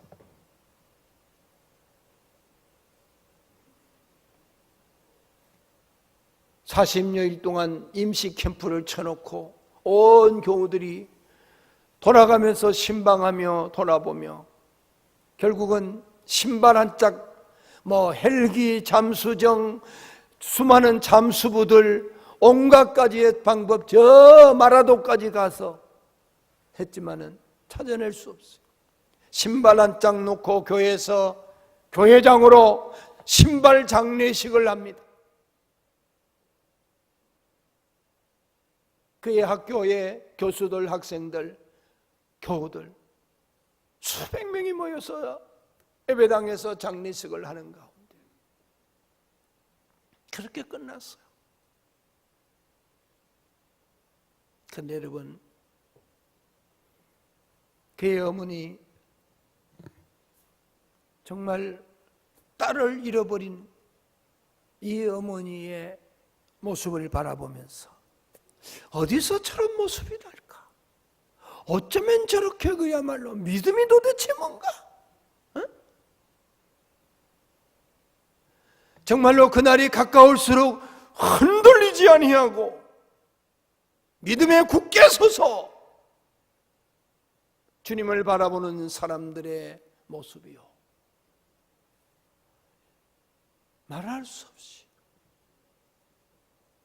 (40여일) 동안 임시 캠프를 쳐놓고 온 교우들이 돌아가면서 신방하며 돌아보며 결국은 신발 한 짝, 헬기, 잠수정, 수많은 잠수부들, 온갖 가지의 방법, 저 마라도까지 가서 했지만은 찾아낼 수 없어요. 신발 한 짝 놓고 교회에서 교회장으로 신발 장례식을 합니다. 그의 학교에 교수들, 학생들, 교우들 수백 명이 모여서 예배당에서 장례식을 하는 가운데 그렇게 끝났어요. 그런데 여러분, 그의 어머니 정말 딸을 잃어버린 이 어머니의 모습을 바라보면서 어디서 저런 모습이 날까? 어쩌면 저렇게 그야말로 믿음이 도대체 뭔가? 정말로 그날이 가까울수록 흔들리지 아니하고 믿음에 굳게 서서 주님을 바라보는 사람들의 모습이요, 말할 수 없이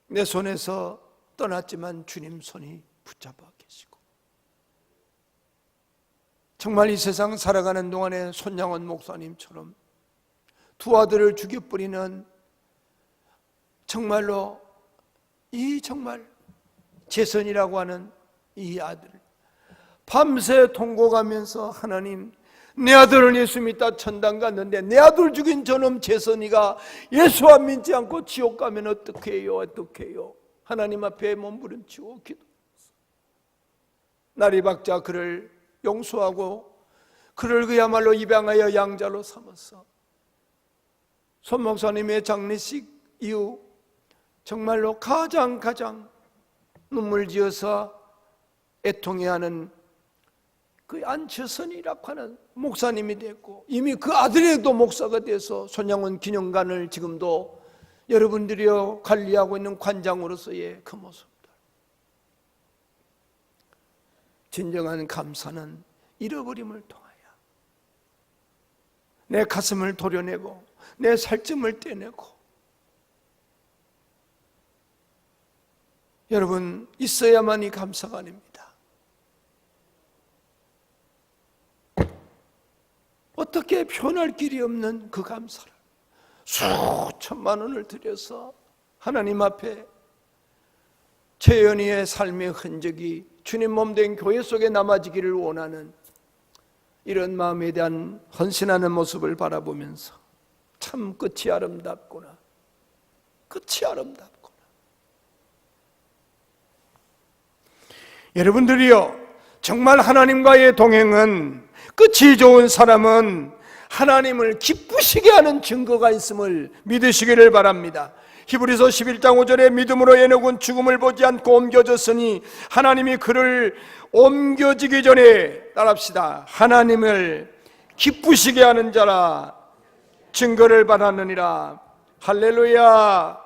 내 손에서 떠났지만 주님 손이 붙잡아 계시고, 정말 이 세상 살아가는 동안에 손양원 목사님처럼 두 아들을 죽여버리는 정말로 이 정말 재선이라고 하는 이 아들, 밤새 통곡하면서 하나님, 내 아들은 예수 믿다 천당 갔는데 내 아들 죽인 저놈 재선이가 예수 안 믿지 않고 지옥 가면 어떻게 해요? 어떻게 해요? 하나님 앞에 몸부림치고 기도했어. 날이 밝자 그를 용서하고 그를 그야말로 입양하여 양자로 삼았어. 손 목사님의 장례식 이후 정말로 가장 눈물 지어서 애통해하는 그 안철선이라고 하는 목사님이 됐고, 이미 그 아들에도 목사가 돼서 손양원 기념관을 지금도 여러분들이요 관리하고 있는 관장으로서의 그 모습들. 진정한 감사는 잃어버림을 통하여 내 가슴을 도려내고 내 살점을 떼내고, 여러분 있어야만이 감사가 아닙니다. 어떻게 표현할 길이 없는 그 감사를 수천만 원을 들여서 하나님 앞에 최연희의 삶의 흔적이 주님 몸된 교회 속에 남아지기를 원하는 이런 마음에 대한 헌신하는 모습을 바라보면서 참 끝이 아름답구나, 끝이 아름답구나. 여러분들이요, 정말 하나님과의 동행은, 끝이 좋은 사람은 하나님을 기쁘시게 하는 증거가 있음을 믿으시기를 바랍니다. 히브리서 11장 5절에 믿음으로 에녹은 죽음을 보지 않고 옮겨졌으니 하나님이 그를 옮겨지기 전에, 따라합시다, 하나님을 기쁘시게 하는 자라 증거를 받았느니라. 할렐루야.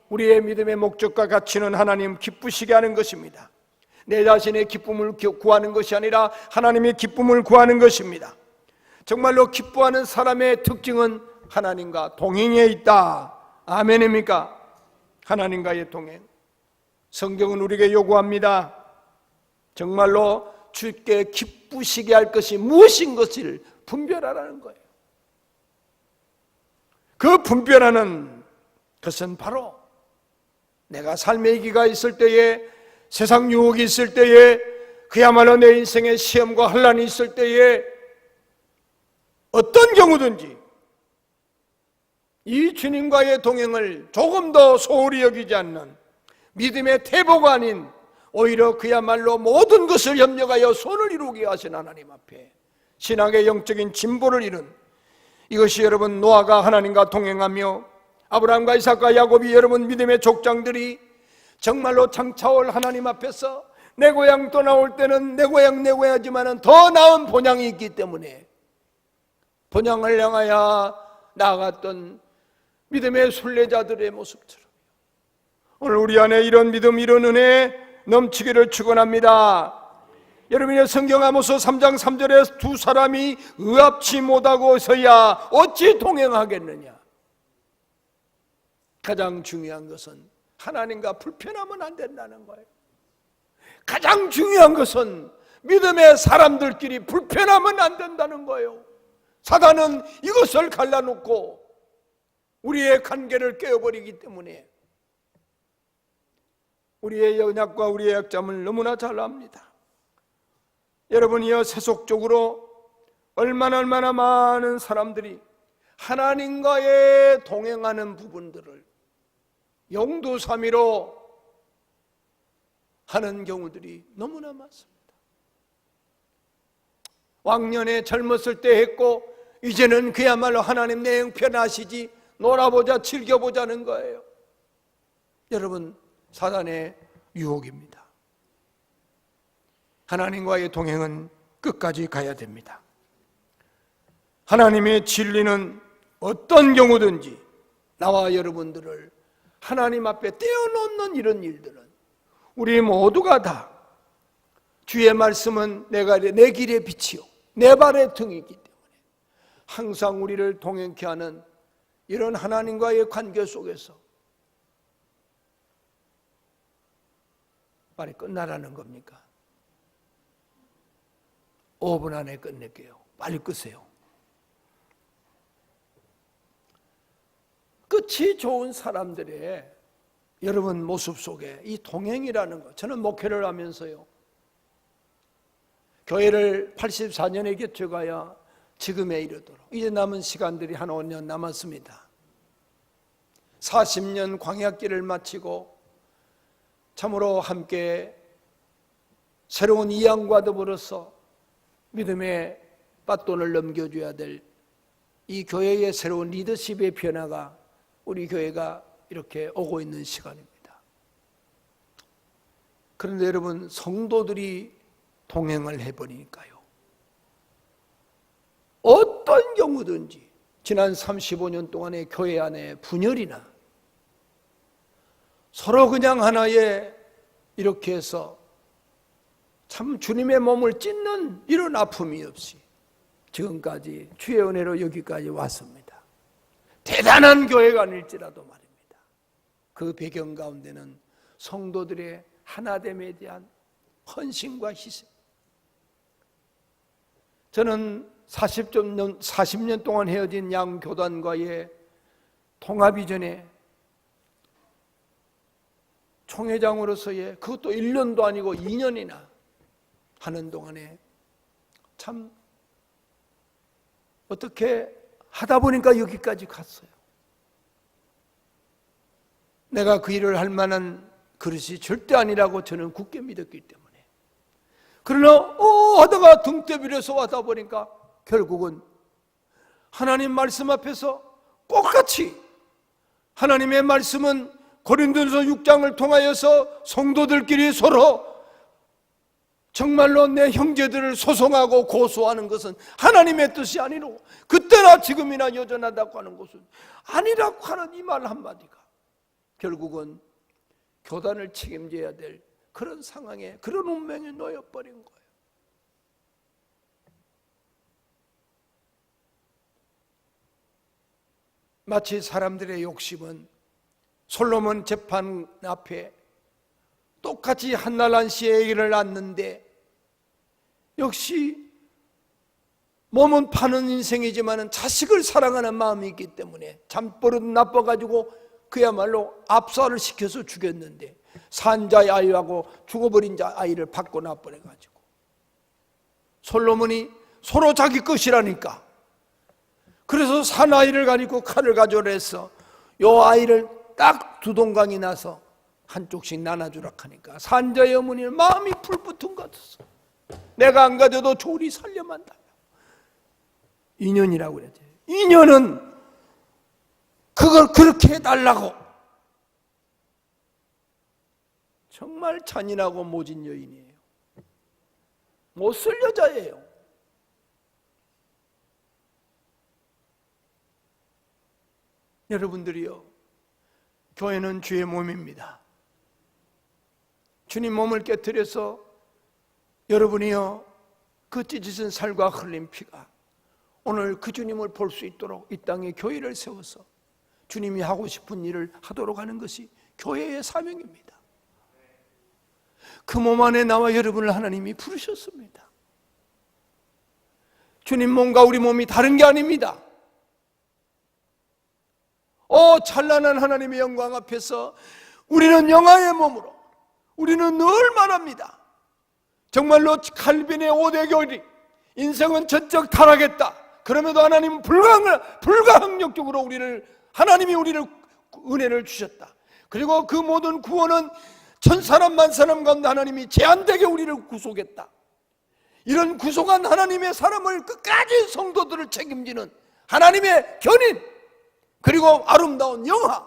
우리의 믿음의 목적과 가치는 하나님 기쁘시게 하는 것입니다. 내 자신의 기쁨을 구하는 것이 아니라 하나님의 기쁨을 구하는 것입니다. 정말로 기뻐하는 사람의 특징은 하나님과 동행에 있다. 아멘입니까? 하나님과의 동행. 성경은 우리에게 요구합니다. 정말로 주께 기쁘시게 할 것이 무엇인 것을 분별하라는 거예요. 그 분별하는 것은 바로 내가 삶의 위기가 있을 때에 세상 유혹이 있을 때에, 그야말로 내 인생의 시험과 환란이 있을 때에 어떤 경우든지 이 주님과의 동행을 조금 더 소홀히 여기지 않는 믿음의 태보가 아닌 오히려 그야말로 모든 것을 협력하여 손을 이루게 하신 하나님 앞에 신앙의 영적인 진보를 이룬, 이것이 여러분 노아가 하나님과 동행하며 아브라함과 이삭과 야곱이 여러분 믿음의 족장들이 정말로 장차올 하나님 앞에서 내 고향 떠나올 때는 내 고향이지만은 더 나은 본향이 있기 때문에 본향을 향하여 나아갔던 믿음의 순례자들의 모습처럼 오늘 우리 안에 이런 믿음, 이런 은혜 넘치기를 축원합니다. 여러분의 성경 아모스 3장 3절에 두 사람이 의합치 못하고서야 어찌 동행하겠느냐. 가장 중요한 것은 하나님과 불편하면 안 된다는 거예요. 가장 중요한 것은 믿음의 사람들끼리 불편하면 안 된다는 거예요. 사단은 이것을 갈라놓고 우리의 관계를 깨어버리기 때문에 우리의 연약과 우리의 약점을 너무나 잘 압니다. 여러분이여 세속적으로 얼마나 많은 사람들이 하나님과의 동행하는 부분들을 용두사미로 하는 경우들이 너무나 많습니다. 왕년에 젊었을 때 했고 이제는 그야말로 하나님 내 형편하시지 놀아보자 즐겨보자는 거예요. 여러분, 사단의 유혹입니다. 하나님과의 동행은 끝까지 가야 됩니다. 하나님의 진리는 어떤 경우든지 나와 여러분들을 하나님 앞에 떼어놓는 이런 일들은 우리 모두가 다 주의 말씀은 내 길의 빛이요 내 발의 등이기 때문에 항상 우리를 동행케 하는 이런 하나님과의 관계 속에서 빨리 끝나라는 겁니까? 5분 안에 끝낼게요. 빨리 끄세요. 끝이 좋은 사람들의 여러분 모습 속에 이 동행이라는 것, 저는 목회를 하면서요 교회를 84년에 개척하여 지금에 이르도록 이제 남은 시간들이 한 5년 남았습니다. 40년 광야길을 마치고 참으로 함께 새로운 이양과 더불어서 믿음의 바톤을 넘겨줘야 될 이 교회의 새로운 리더십의 변화가 우리 교회가 이렇게 오고 있는 시간입니다. 그런데 여러분 성도들이 동행을 해버리니까요 어떤 경우든지 지난 35년 동안의 교회 안에 분열이나 서로 그냥 하나의 이렇게 해서 참 주님의 몸을 찢는 이런 아픔이 없이 지금까지 주의 은혜로 여기까지 왔습니다. 대단한 교회가 아닐지라도 말입니다. 그 배경 가운데는 성도들의 하나됨에 대한 헌신과 희생. 저는 40년 동안 헤어진 양 교단과의 통합 이전에 총회장으로서의 그것도 1년도 아니고 2년이나 하는 동안에 참 어떻게 하다 보니까 여기까지 갔어요. 내가 그 일을 할 만한 그릇이 절대 아니라고 저는 굳게 믿었기 때문에. 그러나 하다가 등대 밀어서 하다 보니까 결국은 하나님 말씀 앞에서 똑같이 하나님의 말씀은 고린도전서 6장을 통하여서 성도들끼리 서로 정말로 내 형제들을 소송하고 고소하는 것은 하나님의 뜻이 아니로 그때나 지금이나 여전하다고 하는 것은 아니라고 하는 이 말 한마디가 결국은 교단을 책임져야 될 그런 상황에 그런 운명에 놓여버린 거예요. 마치 사람들의 욕심은 솔로몬 재판 앞에 똑같이 한날 한시에 아기를 낳는데 역시 몸은 파는 인생이지만 자식을 사랑하는 마음이 있기 때문에 잠버릇 나빠가지고 그야말로 압살을 시켜서 죽였는데 산 자의 아이하고 죽어버린 자 아이를 바꿔 놔버려가지고 솔로몬이 서로 자기 것이라니까, 그래서 산 아이를 가지고 칼을 가져오라 해서 요 아이를 딱 두 동강이 나서 한쪽씩 나눠주라 하니까 산자의 어머니는 마음이 불붙은 것 같았어. 내가 안 가져도 조리 살려만 달라. 인연이라고 그러지. 인연은 그걸 그렇게 해달라고. 정말 잔인하고 모진 여인이에요. 못 쓸 여자예요. 여러분들이요, 교회는 주의 몸입니다. 주님 몸을 깨뜨려서 여러분이요, 그 찢어진 살과 흘린 피가 오늘 그 주님을 볼 수 있도록 이 땅에 교회를 세워서 주님이 하고 싶은 일을 하도록 하는 것이 교회의 사명입니다. 그 몸 안에 나와 여러분을 하나님이 부르셨습니다. 주님 몸과 우리 몸이 다른 게 아닙니다. 찬란한 하나님의 영광 앞에서 우리는 영화의 몸으로 우리는 늘 말합니다. 정말로 칼빈의 5대 교리, 인생은 전적 타락했다. 그럼에도 하나님은 불가항력적으로 하나님이 우리를 은혜를 주셨다. 그리고 그 모든 구원은 천사람 만사람 가운데 하나님이 제한되게 우리를 구속했다. 이런 구속한 하나님의 사람을 끝까지 성도들을 책임지는 하나님의 견인, 그리고 아름다운 영화,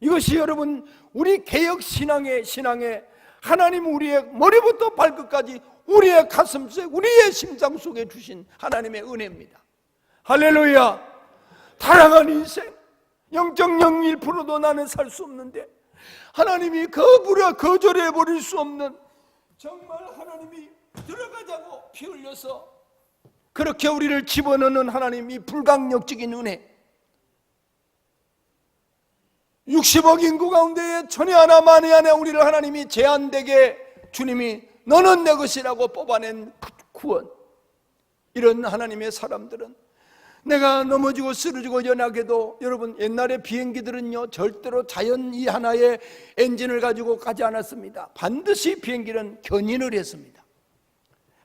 이것이 여러분 우리 개혁신앙의 하나님 우리의 머리부터 발끝까지 우리의 가슴속에, 우리의 심장 속에 주신 하나님의 은혜입니다. 할렐루야. 타락한 인생 0.01%도 나는 살 수 없는데 하나님이 거절해 버릴 수 없는, 정말 하나님이 들어가자고 피 흘려서 그렇게 우리를 집어넣는 하나님이 불강력적인 은혜. 60억 인구 가운데에 천이 하나 만이 하나 우리를 하나님이 제한되게 주님이 너는 내 것이라고 뽑아낸 구원. 이런 하나님의 사람들은 내가 넘어지고 쓰러지고 연약해도, 여러분 옛날에 비행기들은요 절대로 자연 이 하나의 엔진을 가지고 가지 않았습니다. 반드시 비행기는 견인을 했습니다.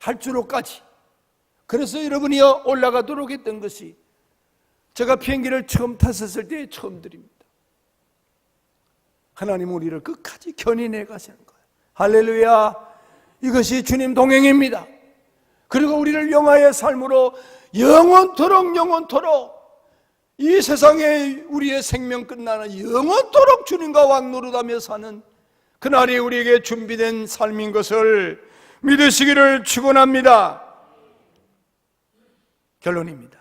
할주로까지. 그래서 여러분이요 올라가도록 했던 것이, 제가 비행기를 처음 탔었을 때 처음 드립니다. 하나님 우리를 끝까지 견인해 가시는 거예요. 할렐루야. 이것이 주님 동행입니다. 그리고 우리를 영화의 삶으로 영원토록 이 세상에 우리의 생명 끝나는 영원토록 주님과 왕노릇하며 사는 그날이 우리에게 준비된 삶인 것을 믿으시기를 축원합니다. 결론입니다.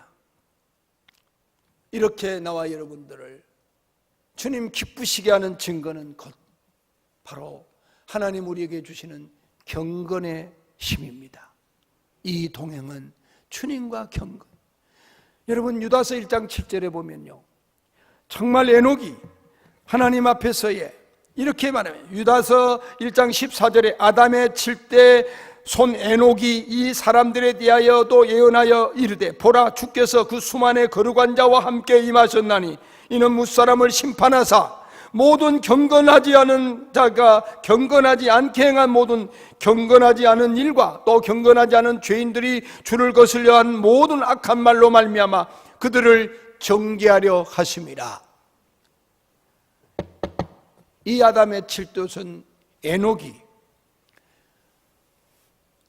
이렇게 나와 여러분들을 주님 기쁘시게 하는 증거는 곧 바로 하나님 우리에게 주시는 경건의 힘입니다. 이 동행은 주님과 경건. 여러분 유다서 1장 7절에 보면요, 정말 에녹이 하나님 앞에서의 이렇게 말하면, 유다서 1장 14절에 아담의 7대 손 에녹이 이 사람들에 대하여도 예언하여 이르되, 보라 주께서 그 수만의 거룩한 자와 함께 임하셨나니 이는 무사람을 심판하사 모든 경건하지 않은 자가 경건하지 않게 행한 모든 경건하지 않은 일과 또 경건하지 않은 죄인들이 주를 거슬려 한 모든 악한 말로 말미암아 그들을 정죄하려 하심이라. 이 아담의 7도선 에녹이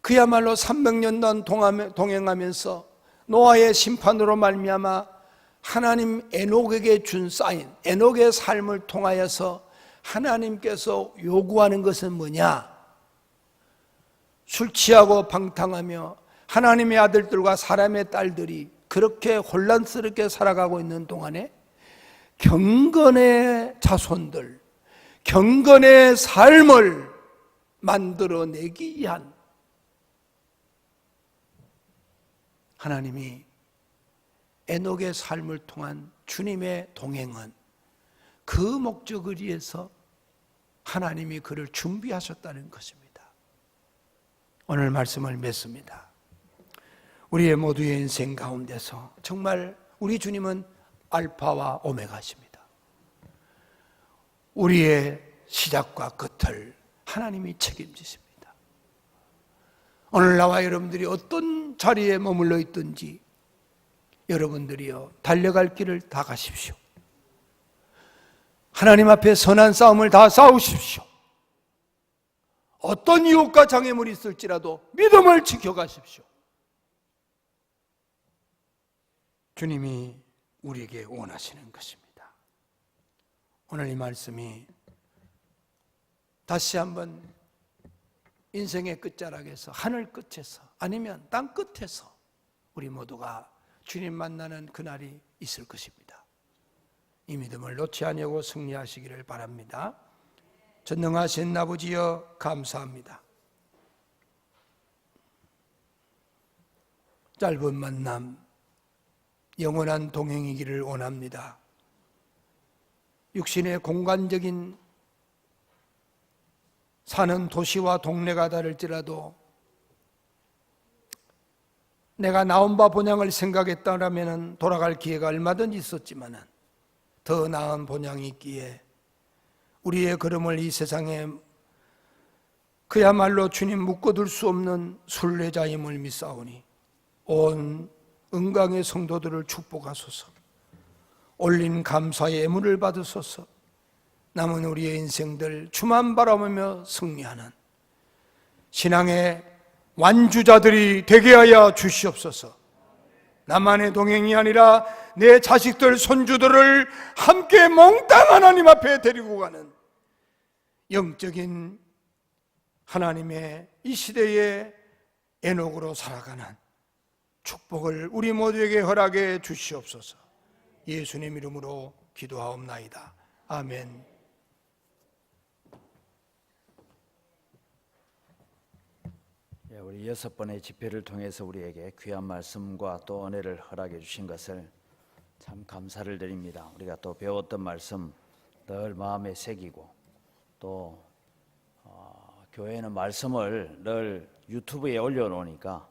그야말로 300년 동행하면서 노아의 심판으로 말미암아 하나님 에녹에게 준 사인, 에녹의 삶을 통하여서 하나님께서 요구하는 것은 뭐냐? 술 취하고 방탕하며 하나님의 아들들과 사람의 딸들이 그렇게 혼란스럽게 살아가고 있는 동안에 경건의 자손들, 경건의 삶을 만들어내기 위한 하나님이 에녹의 삶을 통한 주님의 동행은 그 목적을 위해서 하나님이 그를 준비하셨다는 것입니다. 오늘 말씀을 맺습니다. 우리의 모두의 인생 가운데서 정말 우리 주님은 알파와 오메가십니다. 우리의 시작과 끝을 하나님이 책임지십니다. 오늘 나와 여러분들이 어떤 자리에 머물러 있든지 여러분들이요, 달려갈 길을 다 가십시오. 하나님 앞에 선한 싸움을 다 싸우십시오. 어떤 유혹과 장애물이 있을지라도 믿음을 지켜가십시오. 주님이 우리에게 원하시는 것입니다. 오늘 이 말씀이 다시 한번 인생의 끝자락에서, 하늘 끝에서, 아니면 땅 끝에서 우리 모두가 주님 만나는 그날이 있을 것입니다. 이 믿음을 놓지 아니하고 승리하시기를 바랍니다. 전능하신 아버지여, 감사합니다. 짧은 만남, 영원한 동행이기를 원합니다. 육신의 공간적인 사는 도시와 동네가 다를지라도 내가 나온 바 본향을 생각했다면 돌아갈 기회가 얼마든지 있었지만 더 나은 본향이 있기에 우리의 걸음을 이 세상에 그야말로 주님 묶어둘 수 없는 순례자임을 믿사오니 온 은강의 성도들을 축복하소서. 올린 감사의 예물을 받으소서. 남은 우리의 인생들 주만 바라보며 승리하는 신앙의 완주자들이 되게 하여 주시옵소서. 나만의 동행이 아니라 내 자식들, 손주들을 함께 몽땅 하나님 앞에 데리고 가는 영적인 하나님의 이 시대의 에녹으로 살아가는 축복을 우리 모두에게 허락해 주시옵소서. 예수님 이름으로 기도하옵나이다. 아멘. 우리 6번의 집회를 통해서 우리에게 귀한 말씀과 또 은혜를 허락해 주신 것을 참 감사를 드립니다. 우리가 또 배웠던 말씀 늘 마음에 새기고 또 교회는 말씀을 늘 유튜브에 올려놓으니까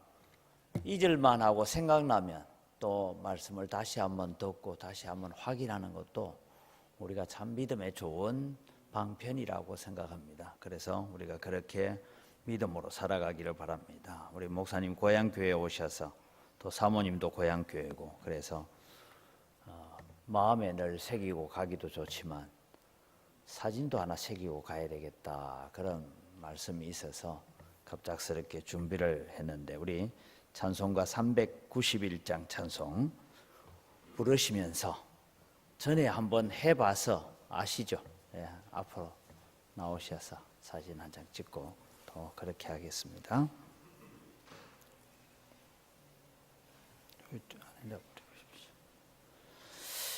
잊을만 하고 생각나면 또 말씀을 다시 한번 듣고 다시 한번 확인하는 것도 우리가 참 믿음에 좋은 방편이라고 생각합니다. 그래서 우리가 그렇게 믿음으로 살아가기를 바랍니다. 우리 목사님 고향교회에 오셔서 또 사모님도 고향교회고 그래서 마음에 늘 새기고 가기도 좋지만 사진도 하나 새기고 가야 되겠다 그런 말씀이 있어서 갑작스럽게 준비를 했는데 우리 찬송가 391장 찬송 부르시면서 전에 한번 해봐서 아시죠? 예, 앞으로 나오셔서 사진 한 장 찍고 그렇게 하겠습니다.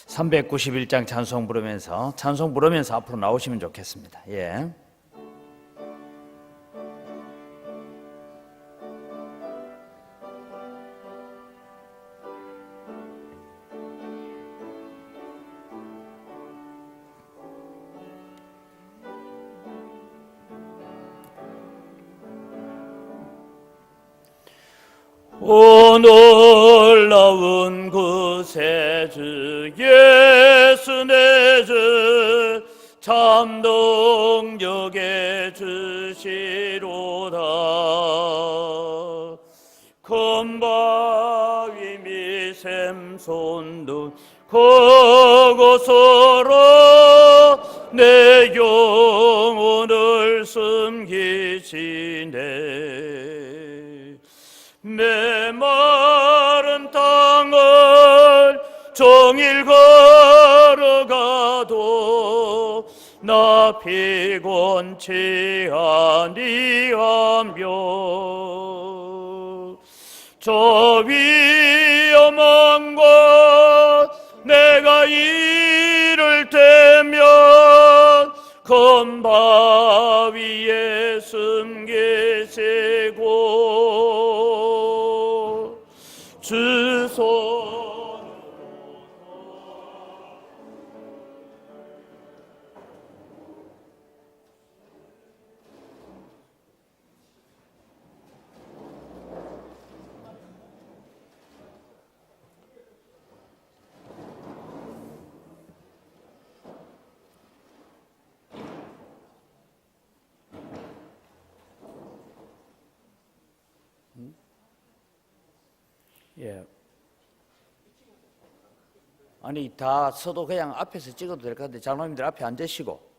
391장 찬송 부르면서 앞으로 나오시면 좋겠습니다. 예. 오 놀라운 구세주 예수 내 주 참 능력의 주시로다. 큰 바위 미샘 손도 그곳으로 내 영혼을 숨기시네. 메마른 땅을 종일 걸어가도 나 피곤치 아니하며 저 위험한 곳 내가 이를 때면 큰 바위에 숨기시고 주 손으로 예. 아니 다 서도 그냥 앞에서 찍어도 될 것 같은데 장로님들 앞에 앉으시고